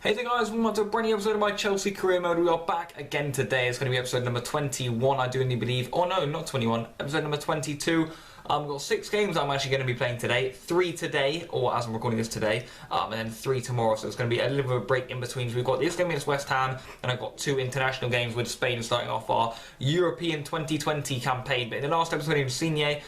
Hey there guys, welcome to a brand new episode of my Chelsea career mode. We are back again today. It's going to be episode number 21, I do indeed believe. Oh no, not 21, episode number 22. We've got 6 games I'm actually going to be playing today. 3 today, or as I'm recording this today, and then 3 tomorrow. So it's going to be a little bit of a break in between. So we've got this game against West Ham, and I've got 2 international games with Spain starting off our European 2020 campaign. But in the last episode, Insigne,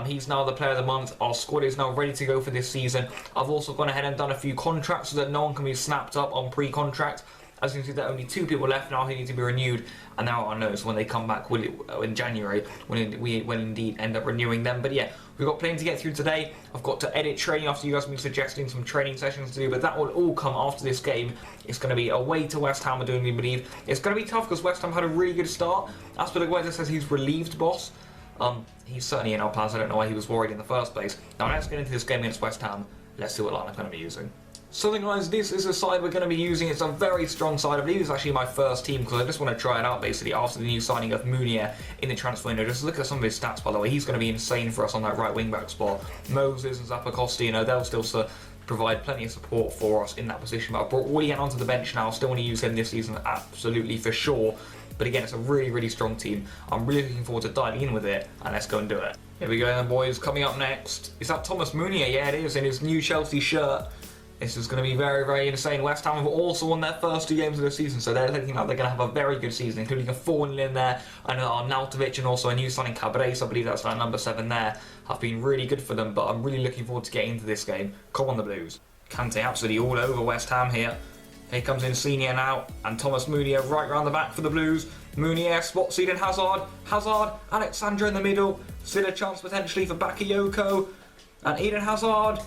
he's now the player of the month. Our squad is now ready to go for this season. I've also gone ahead and done a few contracts so that no one can be snapped up on pre-contract. As you can see, there are only 2 people left now who need to be renewed, and now I know when they come back in January, when we will indeed end up renewing them. But yeah, we've got plenty to get through today. I've got to edit training after you guys have been suggesting some training sessions to do, but that will all come after this game. It's going to be away to West Ham, I do believe. It's going to be tough because West Ham had a really good start. Aspilicueta says he's relieved, boss. He's certainly in our plans. I don't know why he was worried in the first place. Now let's get into this game against West Ham. Let's see what line I'm going to be using. So then guys, this is the side we're going to be using. It's a very strong side. I believe it's actually my first team because I just want to try it out basically after the new signing of Munier in the transfer window. Just look at some of his stats, by the way. He's going to be insane for us on that right wing back spot. Moses and Zappacosta, you know, they'll still provide plenty of support for us in that position. But I brought Willian onto the bench now. Still want to use him this season, absolutely for sure. But again, it's a really, really strong team. I'm really looking forward to diving in with it, and let's go and do it. Here we go then, boys. Coming up next, is that Thomas Munier? Yeah, it is, in his new Chelsea shirt. This is going to be very, very insane. West Ham have also won their first 2 games of the season, so they're looking like they're going to have a very good season, including a 4-0 in there. I know Arnautovic and also a new signing, Cabres, I believe that's like number 7 there, have been really good for them, but I'm really looking forward to getting into this game. Come on, the Blues. Kante absolutely all over West Ham here. Here comes Insigne now, and Thomas Munier right round the back for the Blues. Munier spots Eden Hazard. Hazard, Alexandra in the middle. Still a chance potentially for Bakayoko. And Eden Hazard.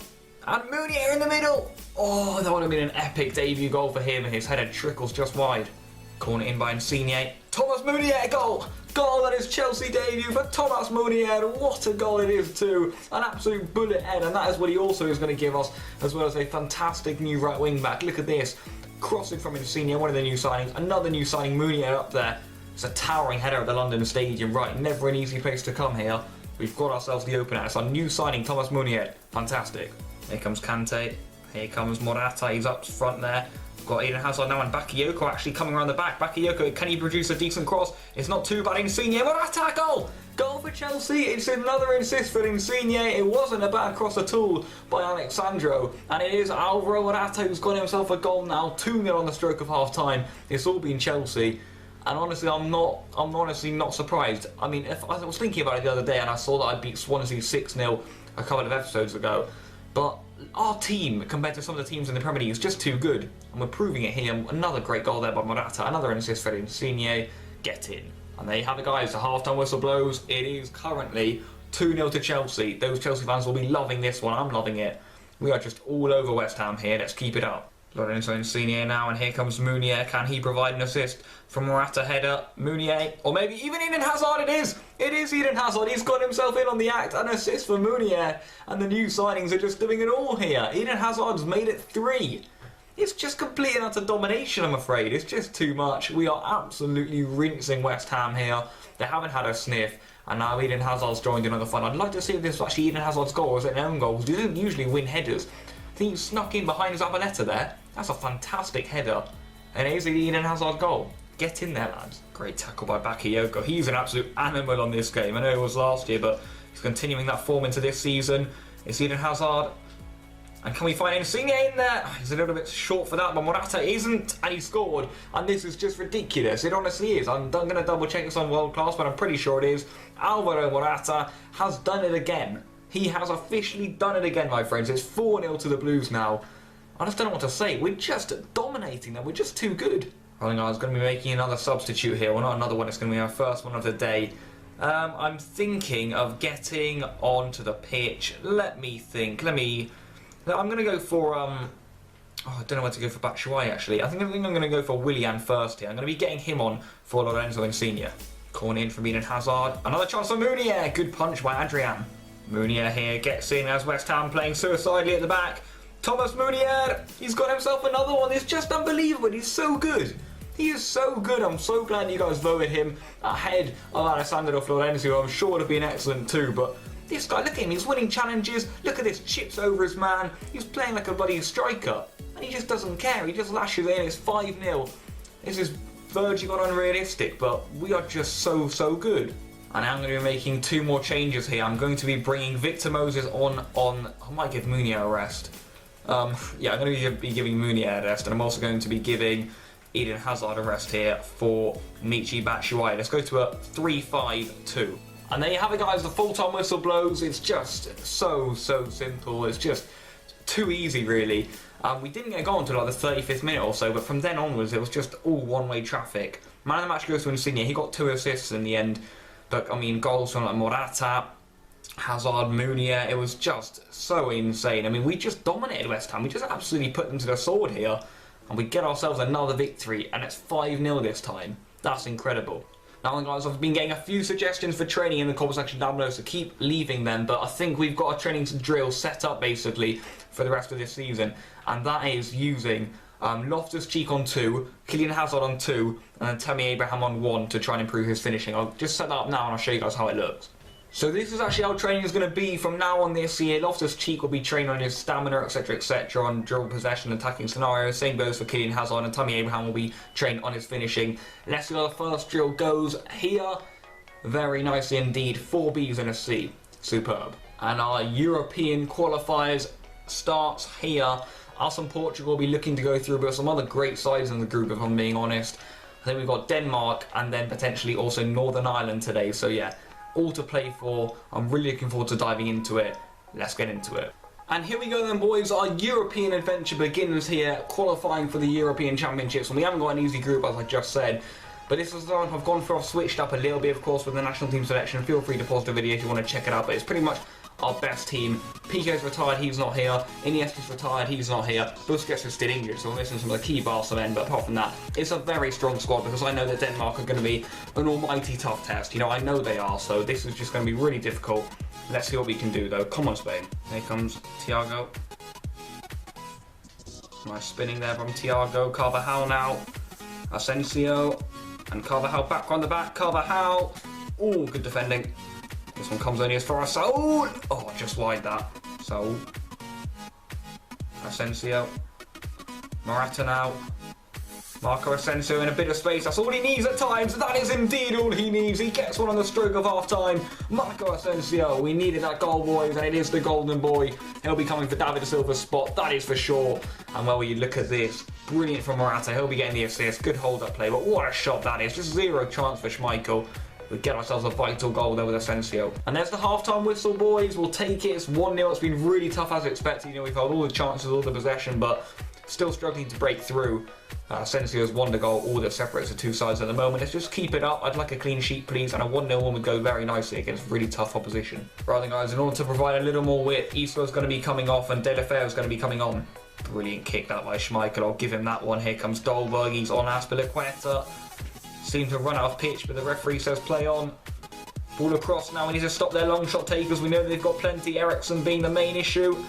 And Munier in the middle. Oh, that would have been an epic debut goal for him. His header trickles just wide. Corner in by Insigne. Thomas Munier, goal! Goal, that is Chelsea debut for Thomas Munier. What a goal it is too. An absolute bullet head, and that is what he also is going to give us, as well as a fantastic new right wing back. Look at this. Crossing from Insigne, one of the new signings. Another new signing, Munier up there. It's a towering header at the London Stadium. Right, never an easy place to come here. We've got ourselves the opener. It's our new signing, Thomas Munier. Fantastic. Here comes Kante. Here comes Morata. He's up front there. We've got Eden Hazard now and Bakayoko actually coming around the back. Bakayoko, can he produce a decent cross? It's not too bad. Insigne, Morata, goal! Goal for Chelsea. It's another assist for Insigne. It wasn't a bad cross at all by Alexandro. And it is Alvaro Morata who's got himself a goal now. 2-0 on the stroke of half time. It's all been Chelsea. And honestly, I'm honestly not surprised. I mean, if I was thinking about it the other day and I saw that I beat Swansea 6-0 a couple of episodes ago. But our team, compared to some of the teams in the Premier League, is just too good. And we're proving it here. Another great goal there by Morata. Another assist for Insigne. Get in. And there you have it, guys. The half-time whistle blows. It is currently 2-0 to Chelsea. Those Chelsea fans will be loving this one. I'm loving it. We are just all over West Ham here. Let's keep it up. Lorenzo Insigne now, and here comes Munier. Can he provide an assist from Morata header? Munier, or maybe even Eden Hazard. It is. It is Eden Hazard. He's got himself in on the act. An assist for Munier, and the new signings are just doing it all here. Eden Hazard's made it 3. It's just complete and utter domination, I'm afraid. It's just too much. We are absolutely rinsing West Ham here. They haven't had a sniff, and now Eden Hazard's joined in on the fun. I'd like to see if this was actually Eden Hazard's goal, or is it an own goal? He doesn't usually win headers. I think he snuck in behind Zabaleta there. That's a fantastic header. And it is the Eden Hazard goal. Get in there, lads. Great tackle by Bakayoko. He's an absolute animal on this game. I know it was last year, but he's continuing that form into this season. It's Eden Hazard. And can we find Insigne in there? He's a little bit short for that, but Morata isn't, and he scored. And this is just ridiculous. It honestly is. I'm going to double check this on World Class, but I'm pretty sure it is. Alvaro Morata has done it again. He has officially done it again, my friends. It's 4-0 to the Blues now. I just don't know what to say. We're just dominating them. We're just too good. Right, guys, going to be making another substitute here. Well, not another one. It's going to be our first one of the day. I'm thinking of getting onto the pitch. Let me think. I'm going to go for... I don't know where to go for Batshuayi, actually. I think I'm going to go for Willian first here. I'm going to be getting him on for Lorenzo Insigne. Corner in from Eden Hazard. Another chance for Munier. Good punch by Adrian. Munier here gets in as West Ham playing suicidally at the back. Thomas Munier, he's got himself another one. It's just unbelievable. He's so good. He is so good. I'm so glad you guys voted him ahead of Alessandro Florenzi, who I'm sure would have been excellent too. But this guy, look at him. He's winning challenges. Look at this. Chips over his man. He's playing like a bloody striker. and he just doesn't care. He just lashes in. It's 5-0. This is verging on unrealistic, but we are just so good. And I'm going to be making 2 more changes here. I'm going to be bringing Victor Moses on. I might give Munier a rest. Yeah, I'm going to be giving Munier a rest, and I'm also going to be giving Eden Hazard a rest here for Michy Batshuayi. Let's go to a 3-5-2. And there you have it, guys. The full-time whistle blows. It's just so simple. It's just too easy, really. We didn't get a goal until like the 35th minute or so, but from then onwards, it was just all one-way traffic. Man of the match goes to Insigne. He got 2 assists in the end. But, I mean, goals from like Morata, Hazard, Munier, it was just so insane. I mean, we just dominated West Ham. We just absolutely put them to the sword here. And we get ourselves another victory, and it's 5-0 this time. That's incredible. Now, guys, I've been getting a few suggestions for training in the comment section down below, so keep leaving them. But I think we've got a training drill set up, basically, for the rest of this season. And that is using Loftus-Cheek on 2, Kylian Hazard on 2, and then Tammy Abraham on 1 to try and improve his finishing. I'll just set that up now and I'll show you guys how it looks. So this is actually how training is going to be from now on this year. Loftus-Cheek will be trained on his stamina, etc, on dribble possession, attacking scenarios. Same goes for Kylian Hazard, and Tammy Abraham will be trained on his finishing. Let's see how the first drill goes here. Very nicely indeed. 4 Bs and a C. Superb. And our European qualifiers starts here. Us and Portugal will be looking to go through, but some other great sides in the group, if I'm being honest. I think we've got Denmark and then potentially also Northern Ireland today. So yeah, all to play for. I'm really looking forward to diving into it. Let's get into it. And here we go then, boys. Our European adventure begins here, qualifying for the European Championships. And we haven't got an easy group, as I just said. But this is the time I've gone for. I've switched up a little bit, of course, with the national team selection. Feel free to pause the video if you want to check it out. But it's pretty much our best team. Piqué's retired, he's not here. Iniesta's retired, he's not here. Busquets is still injured, so we're missing some of the key Barca men. But apart from that, it's a very strong squad, because I know that Denmark are going to be an almighty tough test. You know, I know they are, so this is just going to be really difficult. Let's see what we can do, though. Come on, Spain. Here comes Thiago. Nice spinning there from Thiago. Carvajal now. Asensio. And Carvajal back on the back. Carvajal. Oh, good defending. This one comes only as far as Saul. Oh, just wide that. Saul. Asensio. Morata now. Marco Asensio in a bit of space. That's all he needs at times. That is indeed all he needs. He gets one on the stroke of half time. Marco Asensio. We needed that goal, boys, and it is the golden boy. He'll be coming for David Silva's spot. That is for sure. And well, you look at this. Brilliant from Morata. He'll be getting the assist. Good hold-up play. But what a shot that is. Just zero chance for Schmeichel. We get ourselves a vital goal there with Asensio. And there's the half-time whistle, boys. We'll take it. It's 1-0. It's been really tough as expected. You know, we've held all the chances, all the possession, but still struggling to break through. Asensio's won the goal, all that separates the two sides at the moment. Let's just keep it up. I'd like a clean sheet, please, and a 1-0 one would go very nicely against really tough opposition. Right then, guys, in order to provide a little more width, Islo's going to be coming off and Deulofeu's going to be coming on. Brilliant kick that by Schmeichel. I'll give him that one. Here comes Dolberg. He's on Azpilicueta. Seems to run out of pitch, but the referee says play on. Ball across now. We need to stop their long shot takers. We know they've got plenty. Ericsson being the main issue.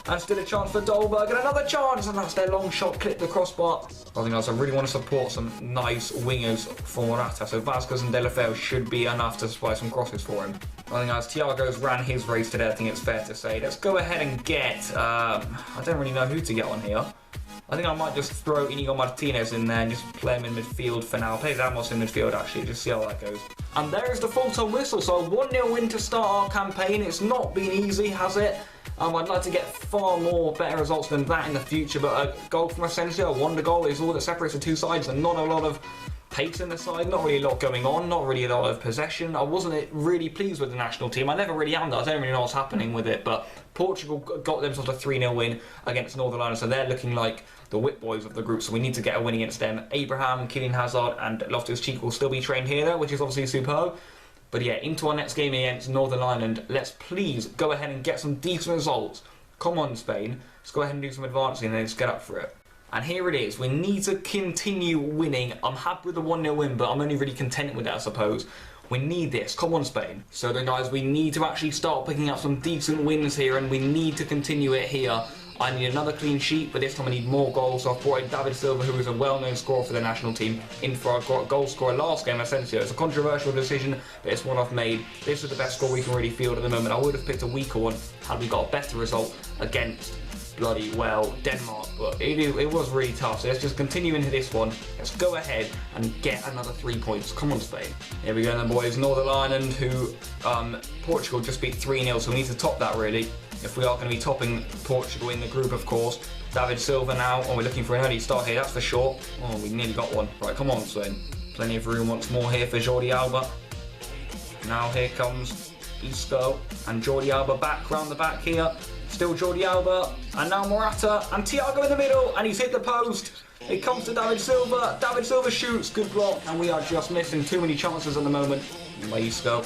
And still a chance for Dolberg, and another chance, and that's their long shot, clipped the crossbar. I think I really want to support some nice wingers for Morata, so Vasquez and Deulofeu should be enough to supply some crosses for him. I think as Thiago's ran his race today, I think it's fair to say. Let's go ahead and get, I don't really know who to get on here. I think I might just throw Inigo Martinez in there and just play him in midfield for now. Play Ramos in midfield, actually, just see how that goes. And there is the full-time whistle, so a 1-0 win to start our campaign. It's not been easy, has it? I'd like to get far more better results than that in the future, but a goal from Asensio, a wonder goal, is all that separates the two sides, and not a lot of pace in the side, not really a lot going on, not really a lot of possession. I wasn't really pleased with the national team. I never really am. I don't really know what's happening with it, but Portugal got themselves a 3-0 win against Northern Ireland, so they're looking like the whip boys of the group, so we need to get a win against them. Abraham, Kylian Hazard and Loftus-Cheek will still be trained here, though, which is obviously superb. But yeah, into our next game against Northern Ireland, let's please go ahead and get some decent results. Come on, Spain. Let's go ahead and do some advancing and then let's get up for it. And here it is. We need to continue winning. I'm happy with the 1-0 win, but I'm only really content with it, I suppose. We need this. Come on, Spain. So then, guys, we need to actually start picking up some decent wins here, and we need to continue it here. I need another clean sheet, but this time I need more goals. So I've brought in David Silva, who is a well-known scorer for the national team, in for our goal scorer last game, Asensio. It's a controversial decision, but it's one I've made. This is the best score we can really field at the moment. I would have picked a weaker one had we got a better result against bloody well Denmark, but it was really tough. So let's just continue into this one. Let's go ahead and get another 3 points. Come on, Spain. Here we go then, boys. Northern Ireland, who Portugal just beat 3-0, so we need to top that really, if we are going to be topping Portugal in the group, of course. David Silva now, and we're looking for an early start here, that's for sure. Oh, we nearly got one. Right, come on, Spain. Plenty of room once more here for Jordi Alba. Now here comes Isco and Jordi Alba back round the back here. Still Jordi Alba, and now Morata and Thiago in the middle, and he's hit the post. It comes to David Silva. David Silva shoots, good block, and we are just missing too many chances at the moment. By Isco.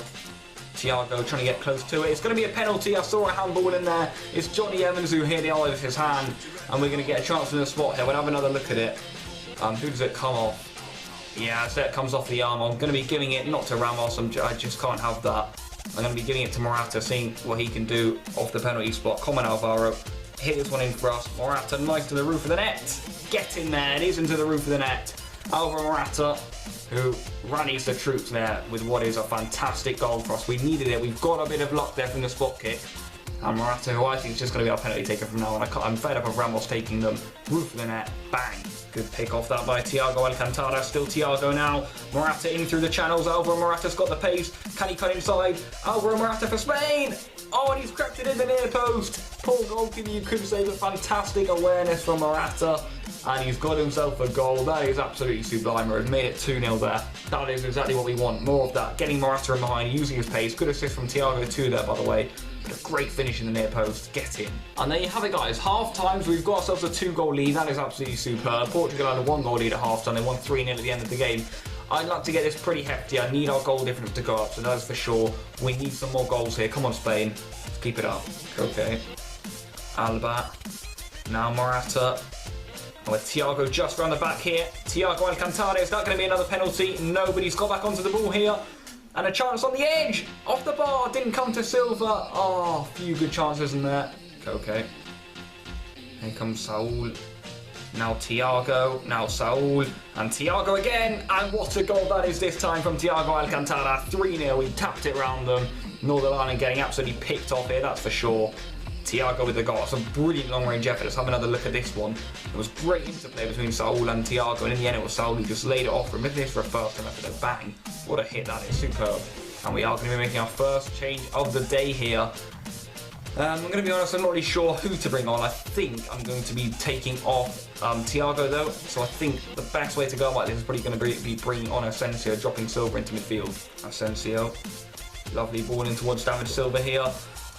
Thiago trying to get close to it. It's going to be a penalty. I saw a handball in there. It's Johnny Evans who hit it all with his hand, and we're going to get a chance in the spot here. We'll have another look at it. Who does it come off? Yeah, so it comes off the arm. I'm going to be giving it not to Ramos. I just can't have that. I'm going to be giving it to Morata, seeing what he can do off the penalty spot. Come on, Alvaro. Hit this one in for us. Morata, nice to the roof of the net. Get in there. It is into the roof of the net. Alvaro Morata, who rallies the troops there with what is a fantastic goal for us. We needed it. We've got a bit of luck there from the spot kick. And Morata, who I think is just going to be our penalty taker from now on. I'm fed up of Ramos taking them. Roof of the net. Bang. Good pick off that by Thiago Alcantara. Still Thiago now. Morata in through the channels. Alvaro Morata's got the pace. Can he cut inside? Alvaro Morata for Spain. Oh, and he's cracked it in the near post. Poor goalkeeper, you could say, but fantastic awareness from Morata. And he's got himself a goal. That is absolutely sublime. He's made it 2-0 there. That is exactly what we want. More of that. Getting Morata in behind, using his pace. Good assist from Thiago too there, by the way. But a great finish in the near post. Get in. And there you have it, guys. Half times, we've got ourselves a 2-goal lead. That is absolutely superb. Portugal had a 1-goal lead at half time. They won 3-0 at the end of the game. I'd like to get this pretty hefty. I need our goal difference to go up, so that's for sure. We need some more goals here. Come on, Spain. Let's keep it up. Okay. Alba. Now Morata. With Thiago just round the back here. Thiago Alcantara, is that going to be another penalty? No, but he's got back onto the ball here. And a chance on the edge. Off the bar. Didn't come to Silva. Oh, a few good chances in there. Okay. Here comes Saul. Now Thiago. Now Saul. And Thiago again. And what a goal that is this time from Thiago Alcantara. 3-0. We tapped it round them. Northern Ireland getting absolutely picked off here, that's for sure. Thiago with the goal. It's a brilliant long-range effort. Let's have another look at this one. It was great interplay between Saul and Thiago, and in the end it was Saul who just laid it off for him. This for a first-time effort. Bang. What a hit that is. Superb. And we are going to be making our first change of the day here. I'm going to be honest, I'm not really sure who to bring on. I think I'm going to be taking off Thiago though. So I think the best way to go about this is probably going to be bringing on Asensio, dropping Silva into midfield. Asensio. Lovely ball in towards David Silva here.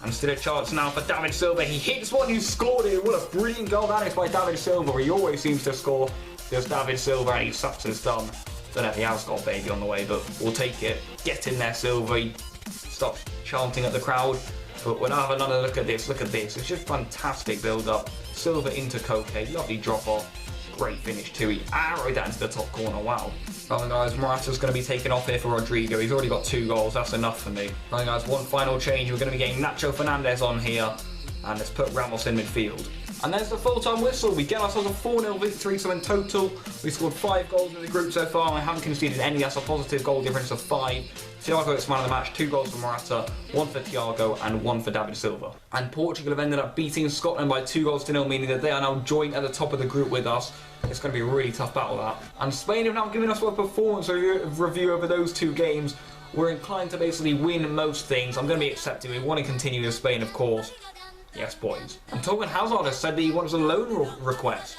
And still a chance now for David Silva. He hits one, he scored it. What a brilliant goal that is by David Silva. He always seems to score. There's David Silva and he sucks his thumb. Don't know if he has got a baby on the way, but we'll take it. Get in there, Silva. He stops chanting at the crowd. But we'll have another look at this. Look at this. It's just fantastic build-up. Silva into Koke. Lovely drop-off. Great finish too. He arrowed that into the top corner. Wow. Right, guys, Morata's going to be taken off here for Rodrigo. He's already got 2 goals. That's enough for me. Right, guys, one final change. We're going to be getting Nacho Fernandez on here. And let's put Ramos in midfield. And there's the full-time whistle. We get ourselves a 4-0 victory. So in total, we scored 5 goals in the group so far. I haven't conceded any. That's a positive goal difference of 5. Thiago is man of the match. 2 goals for Morata, 1 for Thiago and 1 for David Silva. And Portugal have ended up beating Scotland by 2-0, meaning that they are now joint at the top of the group with us. It's going to be a really tough battle, that. And Spain have now given us a performance review over those 2 games. We're inclined to basically win most things. I'm going to be accepting. We want to continue with Spain, of course. Yes, boys. And Torgan Hazard has said that he wants a loan request.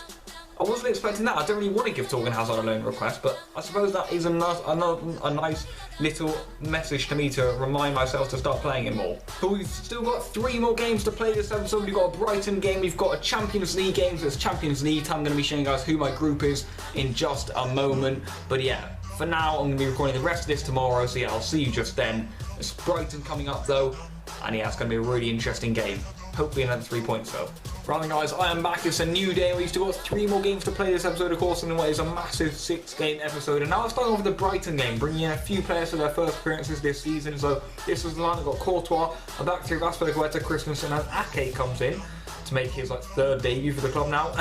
I wasn't expecting that. I don't really want to give Torgan Hazard a loan request, but I suppose that is a nice little message to me to remind myself to start playing him more. But we've still got 3 more games to play this episode. We've got a Brighton game, we've got a Champions League game, so it's Champions League time. I'm going to be showing you guys who my group is in just a moment. But yeah, for now, I'm going to be recording the rest of this tomorrow, so yeah, I'll see you just then. It's Brighton coming up though, and yeah, it's going to be a really interesting game. Hopefully another 3 points though. Right then, guys, I am back. It's a new day. We've still got 3 more games to play this episode, of course, in what is a massive 6-game episode. And now I'm starting off with the Brighton game, bringing in a few players for their first appearances this season. So this was the line. I've got Courtois, a back 3 of Azpilicueta, Christensen, and Ake comes in to make his 3rd debut for the club now.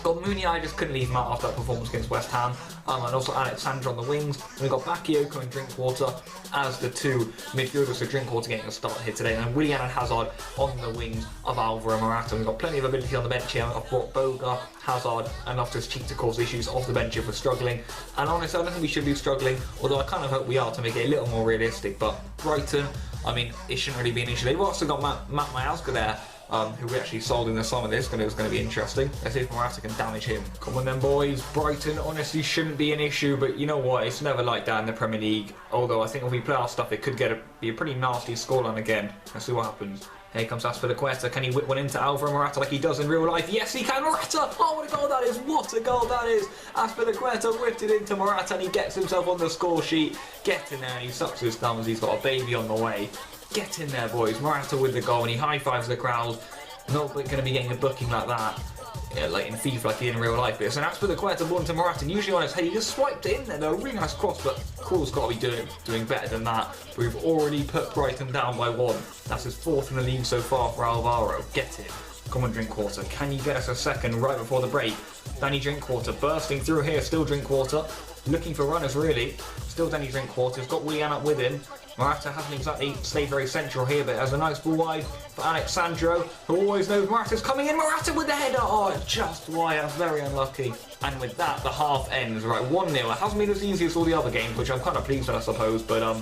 Got Mooney, I just couldn't leave him out after that performance against West Ham. And also Alexandra on the wings. And we've got Bakayoko and Drinkwater as the two midfielders. So Drinkwater getting a start here today. And then Willian and Hazard on the wings of Alvaro Morata. We've got plenty of ability on the bench here. I've brought Boga, Hazard and Loftus-Cheek to cause issues off the bench if we're struggling. And honestly, I don't think we should be struggling. Although I kind of hope we are to make it a little more realistic. But Brighton, I mean, it shouldn't really be an issue. They've also got Matt Majauska there. Who we actually sold in the summer. This is going to be interesting. Let's see if Morata can damage him. Come on then, boys. Brighton honestly shouldn't be an issue, but you know what? It's never like that in the Premier League. Although I think if we play our stuff, it could be a pretty nasty scoreline again. Let's see what happens. Here comes Azpilicueta. Can he whip one into Alvaro Morata like he does in real life? Yes, he can. Morata! Oh, what a goal that is! What a goal that is! Azpilicueta whipped it into Morata and he gets himself on the score sheet. Get in there and he sucks his thumbs. He's got a baby on the way. Get in there, boys. Morata with the goal and he high-fives the crowd. Not going to be getting a booking like that, yeah, like in FIFA, like he did in real life. But it's an Azpilicueta ball to Morata. And usually on his head, he just swiped it in there though. Really nice cross, but Krul's got to be doing better than that. We've already put Brighton down by 1. That's his 4th in the league so far for Alvaro. Get it. Come on, Drinkwater. Can you get us a second right before the break? Danny Drinkwater bursting through here. Still Drinkwater. Looking for runners, really. Still Danny Drinkwater. He's got Willian up with him. Morata hasn't exactly stayed very central here, but has a nice ball wide for Alexandro, who always knows Morata's coming in. Morata with the header. Oh, just wide. That's very unlucky. And with that, the half ends. Right, 1-0. It hasn't been as easy as all the other games, which I'm kind of pleased with, I suppose. But I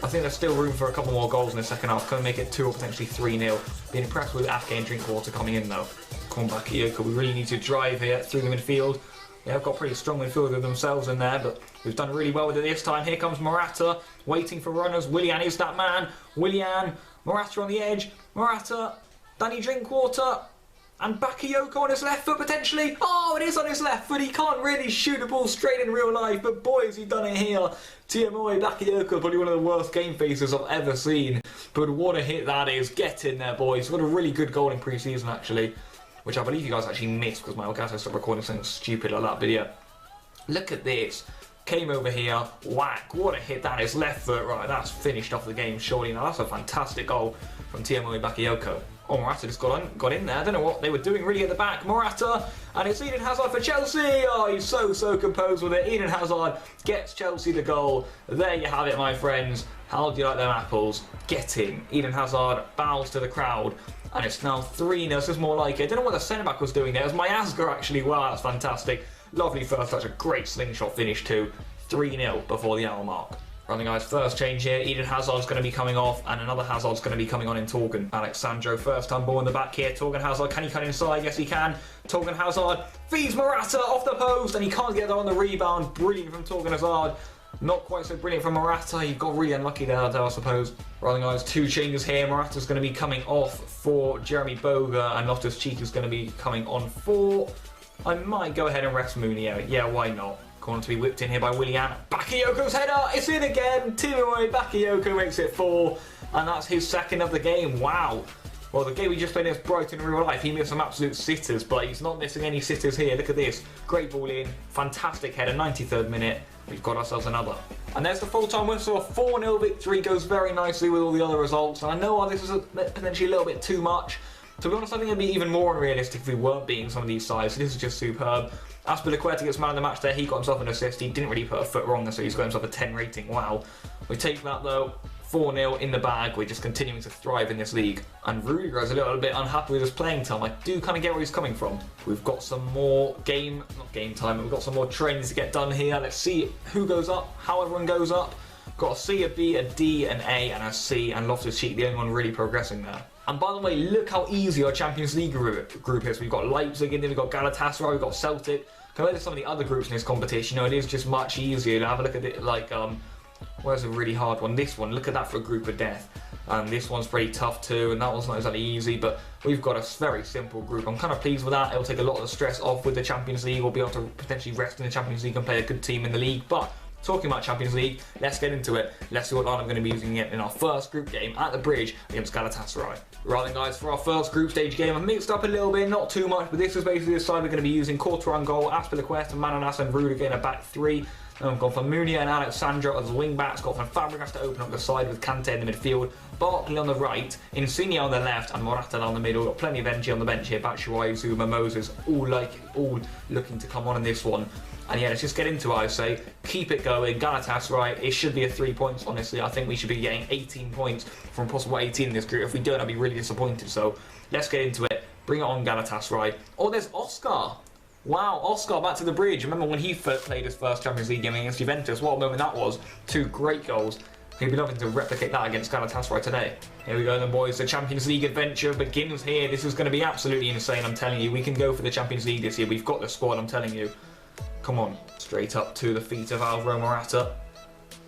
think there's still room for a couple more goals in the second half. Can we make it 2 or potentially 3-0? Being impressed with Ake and Drinkwater coming in, though. Come back here, because we really need to drive here through the midfield. Yeah, I've got pretty strong midfielders themselves in there, but we've done really well with it this time. Here comes Morata, waiting for runners. Willian is that man. Willian, Morata on the edge. Morata, Danny Drinkwater, and Bakayoko on his left foot potentially. Oh, it is on his left foot. He can't really shoot a ball straight in real life, but boys, he's done it here. Tiamoe Bakayoko, probably one of the worst game faces I've ever seen. But what a hit that is. Get in there, boys. What a really good goal in pre-season, actually. Which I believe you guys actually missed because my Elgato stopped recording something stupid like that. But yeah, look at this. Came over here, whack, what a hit that is, left foot, right, that's finished off the game, surely. Now that's a fantastic goal from Tiamoe Bakayoko. Oh, Morata just got in there, I don't know what they were doing really at the back. Morata, and it's Eden Hazard for Chelsea. Oh, he's so composed with it. Eden Hazard gets Chelsea the goal. There you have it, my friends. How do you like them apples? Get in. Eden Hazard bows to the crowd. And it's now 3-0, this is more like it. I don't know what the centre-back was doing there. It was Majauska actually. Wow, that's fantastic. Lovely first touch, a great slingshot finish too. 3-0 before the hour mark. Right then, guys, first change here. Eden Hazard's going to be coming off, and another Hazard's going to be coming on in Torgan. Alexandro, first time ball in the back here. Torgan Hazard, can he cut inside? Yes, he can. Torgan Hazard feeds Morata off the post, and he can't get there on the rebound. Brilliant from Torgan Hazard. Not quite so brilliant from Morata. He got really unlucky there, I suppose. Right then, guys, 2 changes here. Morata's going to be coming off for Jeremy Boga, and Loftus-Cheek is going to be coming on for... I might go ahead and rest Mooney out. Yeah, why not? Going to be whipped in here by Willian. Bakayoko's header. It's in again. Tiamoe Bakayoko makes it 4. And that's his 2nd of the game. Wow. Well, the game we just played against Brighton in real life, he missed some absolute sitters, but he's not missing any sitters here. Look at this. Great ball in. Fantastic header. 93rd minute. We've got ourselves another. And there's the full-time whistle. A 4-0 victory. Goes very nicely with all the other results. And I know this is potentially a little bit too much. To be honest, I think it'd be even more unrealistic if we weren't beating some of these sides. So this is just superb. Azpilicueta gets man of the match there. He got himself an assist. He didn't really put a foot wrong there, so he's got himself a 10 rating. Wow. We take that though. 4-0 in the bag. We're just continuing to thrive in this league. And Rudiger is a little bit unhappy with his playing time. I do kind of get where he's coming from. We've got some more not game time, but we've got some more trainings to get done here. Let's see who goes up, how everyone goes up. Got a C, a B, a D, an A, and a C, and Loftus-Cheek, the only one really progressing there. And by the way, look how easy our Champions League group is. We've got Leipzig in there, we've got Galatasaray, we've got Celtic. Compared to some of the other groups in this competition, it is just much easier. Have a look at it, like, where's a really hard one? This one, look at that for a group of death. And this one's pretty tough too, and that one's not exactly easy, but we've got a very simple group. I'm kind of pleased with that. It'll take a lot of the stress off with the Champions League. We'll be able to potentially rest in the Champions League and play a good team in the league. But talking about Champions League, let's get into it. Let's see what line I'm going to be using it in our first group game at the Bridge against Galatasaray. Right then, guys, for our first group stage game, I've mixed up a little bit, not too much, but this is basically the side we're going to be using. Courtois on goal, Azpilicueta, Manolas and Rudiger in a back 3. And we've gone for Munier and Alexandra as wing backs. Got for Fabregas to open up the side with Kante in the midfield. Barkley on the right, Insigne on the left, and Morata down the middle. Got plenty of energy on the bench here. Batshuayi, Zuma, Moses, all looking to come on in this one. And yeah, let's just get into it, I say. Keep it going. Galatasaray, it should be a 3 points, honestly. I think we should be getting 18 points from possible 18 in this group. If we don't, I'd be really disappointed. So let's get into it. Bring it on, Galatasaray. Oh, there's Oscar. Wow, Oscar back to the bridge. Remember when he played his first Champions League game against Juventus? What a moment that was. 2 great goals. He'd be loving to replicate that against Galatasaray today. Here we go then, boys. The Champions League adventure begins here. This is going to be absolutely insane, I'm telling you. We can go for the Champions League this year. We've got the squad, I'm telling you. Come on. Straight up to the feet of Alvaro Morata.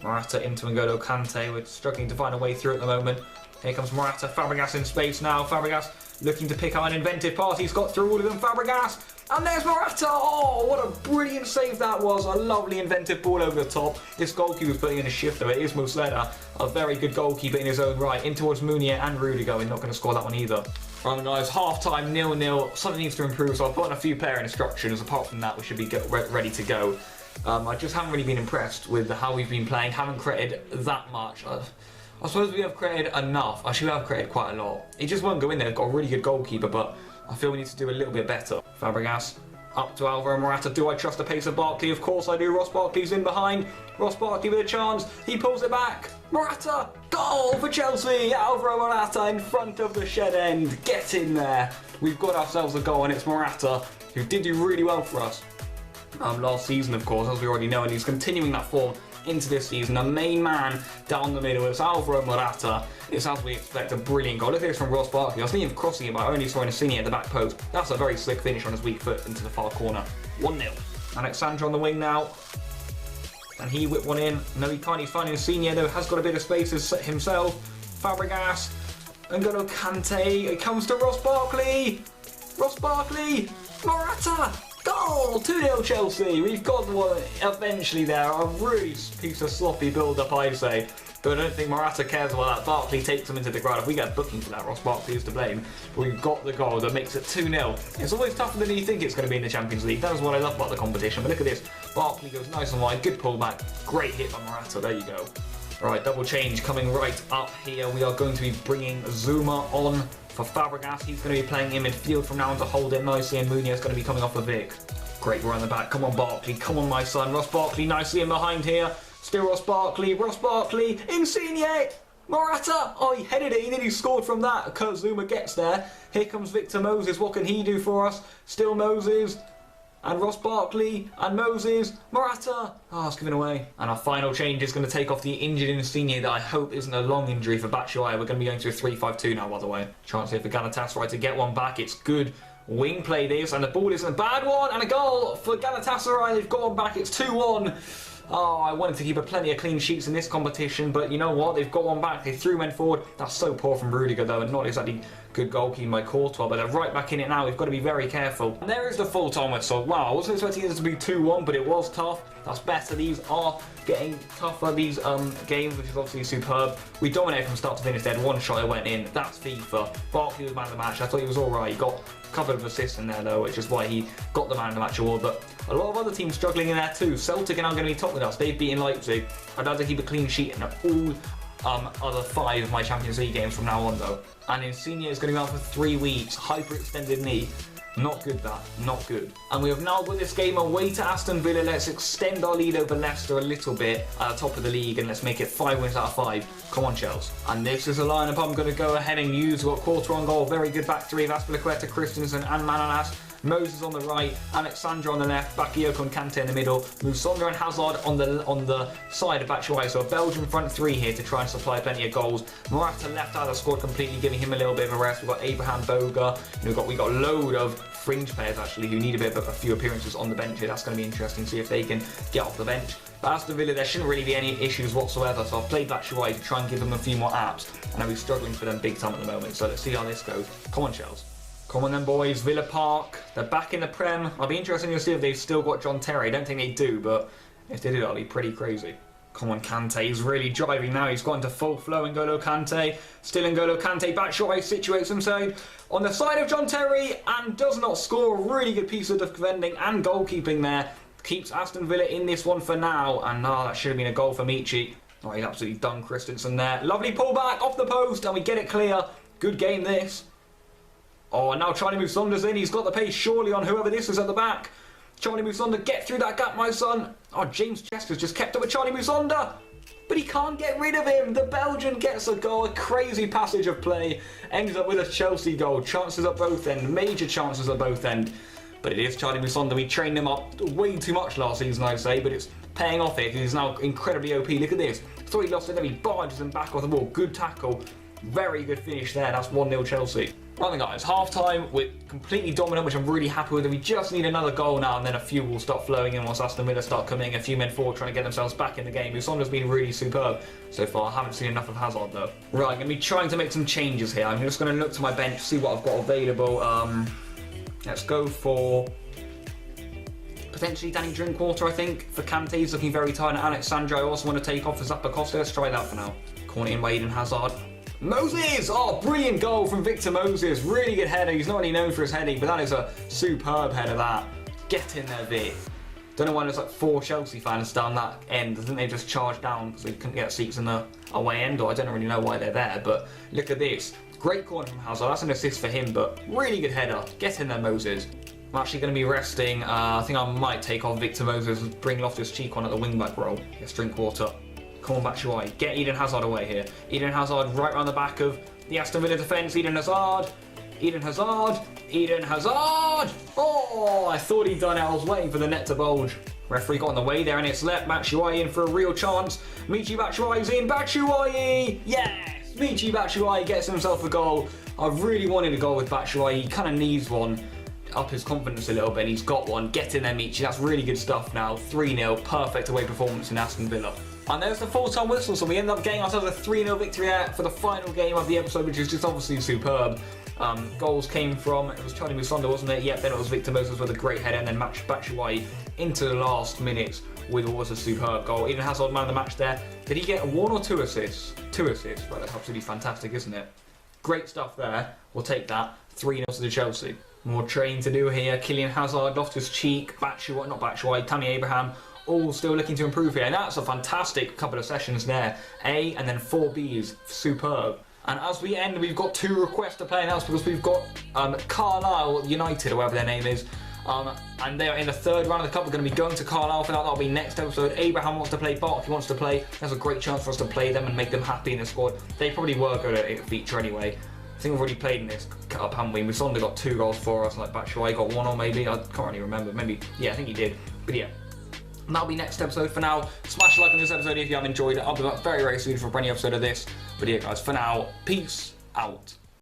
Morata into N'Golo Kante. We're struggling to find a way through at the moment. Here comes Morata. Fabregas in space now. Fabregas looking to pick out an inventive pass. He's got through all of them. Fabregas. And there's Morata! Oh, what a brilliant save that was. A lovely inventive ball over the top. This goalkeeper was putting in a shift though. It is Muslera, a very good goalkeeper in his own right. In towards Munier and Rudiger. We're not going to score that one either. Right guys, half time, 0-0. Something needs to improve, so I'll put in a few player instructions. Apart from that, we should be ready to go. I just haven't really been impressed with how we've been playing. Haven't created that much. I suppose we have created enough. Actually, we have created quite a lot. It just won't go in there. They've got a really good goalkeeper, but I feel we need to do a little bit better. Fabregas up to Alvaro Morata. Do I trust the pace of Barkley? Of course I do. Ross Barkley's in behind. Ross Barkley with a chance. He pulls it back. Morata! Goal for Chelsea! Alvaro Morata in front of the shed end. Get in there. We've got ourselves a goal, and it's Morata, who did do really well for us last season, of course, as we already know, and he's continuing that form into this season. The main man down the middle is Alvaro Morata. It's as we expect, a brilliant goal. Look at this from Ross Barkley. I was thinking of crossing it, but I only saw Insigne at the back post. That's a very slick finish on his weak foot into the far corner. 1-0. Alexandra on the wing now. And he whipped one in. No, he can't. He's finding Insigne, though. Has got a bit of space himself. Fabregas. N'Golo Kante. It comes to Ross Barkley. Ross Barkley. Morata. Goal! 2-0 Chelsea. We've got one eventually there. A really piece of sloppy build-up, I'd say. But I don't think Morata cares about that. Barkley takes him into the ground. If we get booking for that, Ross Barkley is to blame. But we've got the goal that makes it 2-0. It's always tougher than you think it's going to be in the Champions League. That is what I love about the competition. But look at this. Barkley goes nice and wide. Good pullback. Great hit by Morata. There you go. Alright, double change coming right up here. We are going to be bringing Zuma on for Fabregas. He's going to be playing in midfield from now on to hold it nicely, and Munier is going to be coming off the Vic. Great run the back. Come on, Barkley. Come on, my son. Ross Barkley nicely in behind here. Still Ross Barkley. Ross Barkley. Insigne. Morata. Oh, he headed it. He nearly scored from that. Kurt Zuma gets there. Here comes Victor Moses. What can he do for us? Still Moses. And Ross Barkley, and Moses, Morata. Oh, it's given away. And our final change is going to take off the injured Insigne that I hope isn't a long injury for Batshuayi. We're going to be going to a 3-5-2 now, by the way. Chance here for Galatasaray to get one back. It's good wing play this, and the ball isn't a bad one. And a goal for Galatasaray. They've got one back. It's 2-1. Oh, I wanted to keep plenty of clean sheets in this competition, but you know what? They've got one back. They threw men forward. That's so poor from Rudiger, though, and not exactly good goalkeeping by Courtois, but they're right back in it now. We've got to be very careful. And there is the full-time whistle. Wow, I wasn't expecting this to be 2-1, but it was tough. That's better. These are getting tougher, these games, which is obviously superb. We dominated from start to finish. They had one shot that went in. That's FIFA. Barkley was man of the match. I thought he was all right. He got a couple of assists in there, though, which is why he got the man of the match award. But a lot of other teams struggling in there, too. Celtic are now going to be top with us. They've beaten Leipzig. I'd like to keep a clean sheet in all other 5 of my Champions League games from now on, though. And Insigne is going to be out for 3 weeks. Hyperextended knee. Not good, that. Not good. And we have now got this game away to Aston Villa. Let's extend our lead over Leicester a little bit at the top of the league, and let's make it 5 wins out of 5. Come on, Chelsea. And this is a lineup I'm going to go ahead and use. We've got Courtois on goal. Very good back three of Azpilicueta, Christensen and Manolas. Moses on the right, Alexandra on the left, Bakayoko and Kante in the middle, Musonda and Hazard on the side of Batshuayi. So a Belgian front three here to try and supply plenty of goals. Morata left out of the squad completely, giving him a little bit of a rest. We've got Abraham Boga. We've got a load of fringe players actually who need a few appearances on the bench here. That's going to be interesting to see if they can get off the bench. But Aston Villa, there shouldn't really be any issues whatsoever. So I've played Batshuayi to try and give them a few more apps, and I'll be struggling for them big time at the moment. So let's see how this goes. Come on, Chelsea. Come on then, boys. Villa Park. They're back in the Prem. I'll be interested to see if they've still got John Terry. I don't think they do, but if they do, that'll be pretty crazy. Come on, Kante. He's really driving now. He's got into full flow. N'Golo Kante. Still N'Golo Kante. Batshuayi situates himself on the side of John Terry and does not score. A really good piece of defending and goalkeeping there. keeps Aston Villa in this one for now. And that should have been a goal for Michi. Oh, he's absolutely done Christensen there. Lovely pullback off the post, and we get it clear. Good game, this. Oh, now Charlie Musonda's in. He's got the pace surely on whoever this is at the back. Charlie Musonda, get through that gap, my son. Oh, James Chester's just kept up with Charlie Musonda. But he can't get rid of him. The Belgian gets a goal. A crazy passage of play. Ends up with a Chelsea goal. Chances at both end. Major chances at both end. But it is Charlie Musonda. We trained him up way too much last season, I'd say. But it's paying off here. He's now incredibly OP. Look at this. Thought he lost it. Then he barges him back off the ball. Good tackle. Very good finish there. That's 1-0 Chelsea. Right then, guys, half time, we're completely dominant, which I'm really happy with. We just need another goal now, and then a few will start flowing in once Aston Villa start coming. A few men forward trying to get themselves back in the game. Musonda's been really superb so far. I haven't seen enough of Hazard, though. Right, I'm going to be trying to make some changes here. I'm just going to look to my bench, see what I've got available. Let's go for potentially Danny Drinkwater, I think. For Kante, he's looking very tired. And Alexandra, I also want to take off for Zappacosta. Let's try that for now. Corner in by Eden Hazard. Moses! Oh, brilliant goal from Victor Moses. Really good header. He's not really known for his heading, but that is a superb header, that. Get in there, Vic. Don't know why there's like 4 Chelsea fans down that end. I think they just charged down because they couldn't get seats in the away end, or I don't really know why they're there, but look at this. Great corner from Hazard. That's an assist for him, but really good header. Get in there, Moses. I'm actually going to be resting. I think I might take off Victor Moses and bring Loftus-Cheek on at the wing-back role. Yes, Drinkwater. Come on, Batshuayi. Get Eden Hazard away here. Eden Hazard right around the back of the Aston Villa defence. Eden Hazard. Eden Hazard. Eden Hazard. Oh, I thought he'd done it. I was waiting for the net to bulge. Referee got in the way there, and it's let Batshuayi in for a real chance. Michy Batshuayi's in. Batshuayi. Yes. Michy Batshuayi gets himself a goal. I really wanted a goal with Batshuayi. He kind of needs one. Up his confidence a little bit. He's got one. Get in there, Michy. That's really good stuff now. 3-0. Perfect away performance in Aston Villa. And there's the full-time whistle, so we end up getting ourselves a 3-0 victory for the final game of the episode, which is just obviously superb. Goals came from, it was Charlie Musonda, wasn't it? Yep, then it was Victor Moses with a great header, and then Batshuayi into the last minutes with what was a superb goal. Eden Hazard, man of the match there. Did he get 1 or 2 assists? 2 assists, right, that's absolutely fantastic, isn't it? Great stuff there, we'll take that. 3-0 to the Chelsea. More training to do here. Kylian Hazard, Loftus-Cheek, Batshuayi, Tammy Abraham, all still looking to improve here, and that's a fantastic couple of sessions there. A and then 4 Bs, superb. And as we end, we've got 2 requests to play, and that's because we've got Carlisle United, or whatever their name is, and they are in the 3rd round of the cup. We're going to be going to Carlisle for that. That'll be next episode. Abraham wants to play, Barkley wants to play. There's a great chance for us to play them and make them happy in the squad. They probably were going to feature anyway. I think we've already played in this cup, haven't we? Musonda got 2 goals for us, like Batshuayi got 1, or maybe, I can't really remember. Maybe, yeah, I think he did. But yeah. And that'll be next episode. For now, smash a like on this episode if you have enjoyed it. I'll be back very, very soon for a brand new episode of this. But yeah, guys, for now, peace out.